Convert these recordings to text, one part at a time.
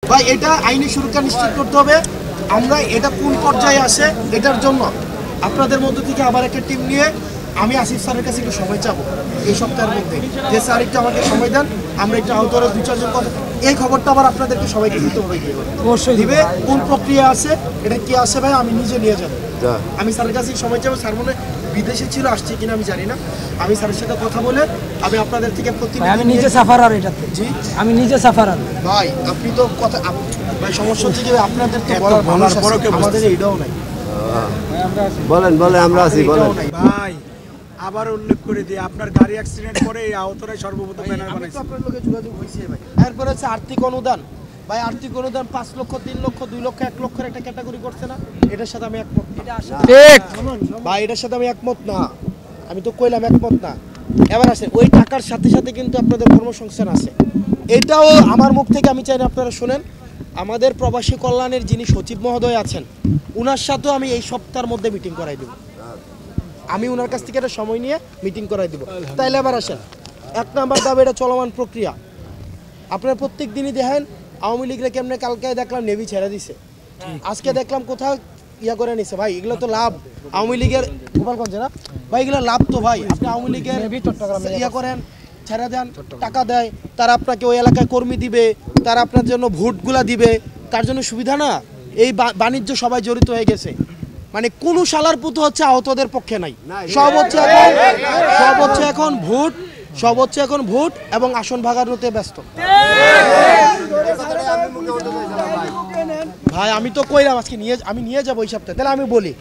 ভাই এটা আইনি সুরক্ষা নিশ্চিত করতে হবে। আমরা এটা কোন পর্যায়ে আসে এটার জন্য আপনাদের মধ্য থেকে আবার একটা টিম নিয়ে আমি আসিফ স্যারের কাছে একটু সময় চাবো এই সপ্তাহের মধ্যে, যে স্যার একটু আমাকে সময় দেন, আমরা একটু আউটডোরে 2-4 জন কথা, এই খবরটা আবার আপনাদেরকে সবাইকে দিতে হবে। অবশ্যই দিবে, কোন প্রক্রিয়া আছে, এটা কি আছে ভাই আমি নিজে নিয়ে যাবো। আমি স্যারের কাছে সময় চাবো। স্যার মনে বিদেশে ছিল, আসছে কিনা আমি জানি না। আমি স্যারের সাথে কথা বলে আমি আপনাদের থেকে আমি নিজে সাফারার এটাতে। জি আমি নিজে সাফারার ভাই। আপনি তো কথা ভাই, সমস্যা হচ্ছে যে আপনাদের তো বলার পরও আমাদের এইটাও নাই। বলেন বলেন, আমরা আছি বলেন ভাই। আবার উল্লেখ করে দিই, আপনার গাড়ি অ্যাক্সিডেন্ট করে এই আহতরাই সর্বপ্রথম ব্যানার বানাইছে। আপনার লোকে যোগাযোগ হয়েছে ভাই। এরপরে হচ্ছে আর্থিক অনুদান। ভাই আর্থিক অনুদান 5 লক্ষ, 3 লক্ষ, 2 লক্ষ, 1 লক্ষের একটা ক্যাটাগরি করছে না, এটার সাথে আমি একমত না। ঠিক ভাই এটার সাথে আমি একমত না। আমি তো কইলাম একমত না। এবার আসেন, ওই টাকার সাথে সাথে কিন্তু আপনাদের কর্মসংস্থান আছে, এটাও আমার মুখ থেকে আমি চাই না আপনারা শুনেন। আমাদের প্রবাসী কল্যাণের যিনি সচিব মহোদয় আছেন, ওনার সাথেও আমি এই সপ্তাহের মধ্যে মিটিং করাই দেব। আমি ওনার কাছ থেকে একটা সময় নিয়ে মিটিং করাই দেব। তাইলে আবার আসেন, 1 নাম্বার দাবি, এটা চলমান প্রক্রিয়া। আপনারা প্রত্যেক দিনই দেখেন আওয়ামী লীগরা কেমনে, কালকে দেখলাম নেভি ছেড়ে দিছে, আজকে দেখলাম কোথাও ইয়া করে নিছে। ভাই এগুলো তো লাভ আওয়ামী লীগের, গোপালগঞ্জে না ভাই, এগুলো লাভ তো ভাই। আপনি আওয়ামী লীগের ইয়া করেন, ছেড়ে দেন, টাকা দেয়, তারা আপনাকে ওই এলাকায় কর্মী দিবে, তারা আপনার জন্য ভোটগুলা দিবে, তার জন্য সুবিধা না। এই বাণিজ্য সবাই জড়িত হয়ে গেছে, মানে কোন শালার পুতো হচ্ছে আহতদের পক্ষে নাই। সব হচ্ছে এখন ভোট, সব হচ্ছে এখন ভোট এবং আসন ভাগানোতে ব্যস্ত। ভাই আমি তো কইলাম আজকে আমি নিয়ে যাবো এই সপ্তাহে। তাহলে আমি বলি,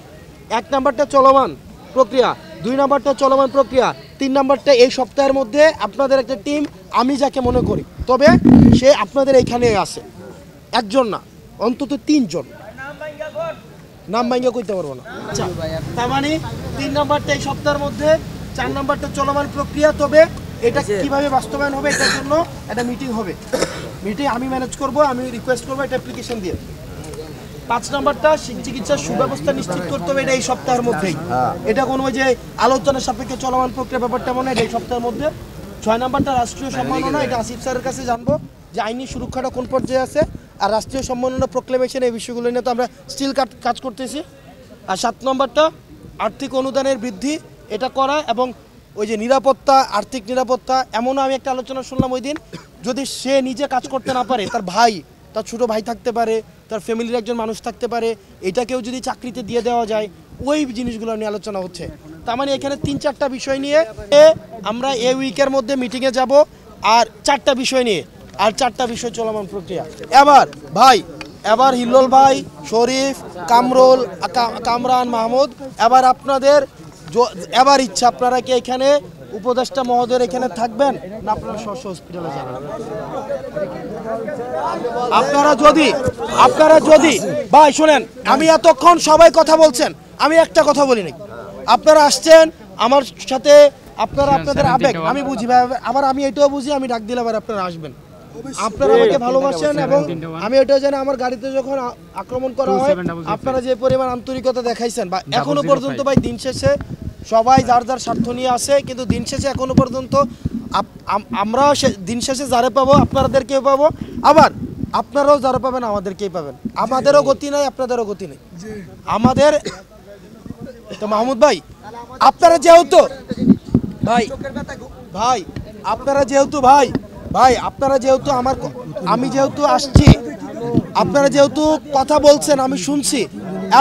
1 নাম্বারটা চলমান প্রক্রিয়া, 2 নাম্বারটা চলমান প্রক্রিয়া, 3 নাম্বারটা এই সপ্তাহের মধ্যে আপনাদের একটা টিম, আমি যাকে মনে করি, তবে সে আপনাদের এইখানে আছে, একজন না অন্তত 3 জন, নাম ভাঙ্গা কইতে পারবো না। আচ্ছা, তার মানে 3 নাম্বারটা এই সপ্তাহের মধ্যে, 4 নাম্বারটা চলমান প্রক্রিয়া, তবে এটা কিভাবে বাস্তবায়ন হবে এটার জন্য একটা মিটিং হবে। মিটিং আমি ম্যানেজ করব, আমি রিকোয়েস্ট করবো একটা অ্যাপ্লিকেশন দিয়ে। 5 নাম্বারটা চিকিৎসার সুব্যবস্থা নিশ্চিত করতে হবে, এটা এই সপ্তাহের মধ্যেই। এটা কোনো ওই যে আলোচনার সাপেক্ষে চলমান প্রক্রিয়া ব্যাপারটা মনে হয় এই সপ্তাহের মধ্যে। 6 নাম্বারটা রাষ্ট্রীয় সম্মাননা, এটা আসিফ স্যারের কাছে জানবো যে আইনি সুরক্ষাটা কোন পর্যায়ে আছে, আর রাষ্ট্রীয় সম্মাননা প্রোক্লেমেশন, এই বিষয়গুলো নিয়ে তো আমরা স্টিল কাজ করতেছি। আর 7 নম্বরটা আর্থিক অনুদানের বৃদ্ধি, এটা করা, এবং ওই যে নিরাপত্তা, আর্থিক নিরাপত্তা। এমনও আমি একটা আলোচনা শুনলাম ওই দিন, যদি সে নিজে কাজ করতে না পারে, তার ভাই, তার ছোটো ভাই থাকতে পারে, তার ফ্যামিলির একজন মানুষ থাকতে পারে, এটাকেও যদি চাকরিতে দিয়ে দেওয়া যায়, ওই জিনিসগুলো নিয়ে আলোচনা হচ্ছে। তার মানে এখানে 3-4টা বিষয় নিয়ে আমরা এই উইকের মধ্যে মিটিংয়ে যাব, আর 4টা বিষয় নিয়ে, আর 4টা বিষয় চলমান প্রক্রিয়া। এবার হিল্লোল ভাই, শরীফ, কামরুল, কামরান, মাহমুদ, এবার আপনাদের এবার ইচ্ছা, আপনারা কি এখানে উপদেষ্টা মহোদয়ের এখানে থাকবেন না আপনারা স্ব হসপিটালে যাবেন? আপনারা যদি ভাই শোনেন, আমি এতক্ষণ সবাই কথা বলছেন, আমি একটা কথা বলি নাই। আপনারা আসছেন আমার সাথে, আপনাদের আবেগ আমি বুঝি, আবার আমি এটাও বুঝি, আমি ডাক দিলে আবার আপনারা আসবেন। আপনারা আমাকে ভালোবাসেন, এবং আমি এটাও জানি আমার গাড়িতে যখন আক্রমণ করা হয় আপনারা যে পরিমাণ আন্তরিকতা দেখাইছেন, বা এখনো পর্যন্ত ভাই দিন শেষে সবাই যার যার স্বার্থ নিয়ে আসে, কিন্তু দিন শেষে এখনো পর্যন্ত আমরা দিন শেষে যারা পাবো আপনাদেরকেও পাবো, আবার আপনারাও যারা পাবেন আমাদেরকেই পাবেন। আমাদেরও গতি নাই, আপনাদেরও গতি নেই আমাদের। তো মাহমুদ ভাই, আপনারা যেহেতু আমি যেহেতু আসছি, আপনারা যেহেতু কথা বলছেন, আমি শুনছি,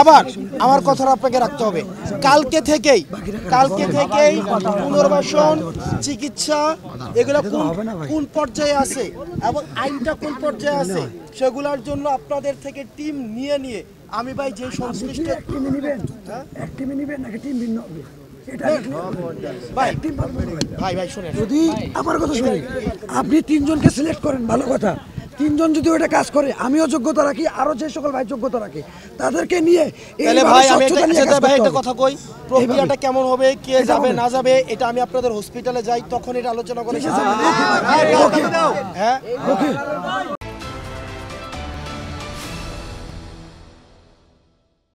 এবার আমার কথাটা আপনাকে রাখতে হবে। কালকে থেকেই পুনর্বাসন, চিকিৎসা, এগুলো কোন পর্যায়ে আছে এবং আইনটা কোন পর্যায়ে আছে, সেগুলোর জন্য আপনাদের থেকে টিম নিয়ে আমি ভাই যে সংশ্লিষ্ট ভাই শুনেন, যদি আমার কথা শুনে আপনি 3 জনকে সিলেক্ট করেন, ভালো কথা। 3 জন যদি ওটা কাজ করে, আমিও যোগ্যতা রাখি, আরো যে সকল ভাই যোগ্যতা রাখে তাদেরকে নিয়ে, ভাই আমি একটা কথা কই, প্রক্রিয়াটা কেমন হবে, কে যাবে না যাবে, এটা আমি আপনাদের হসপিটালে যাই, তখন এটা আলোচনা করে। হ্যাঁ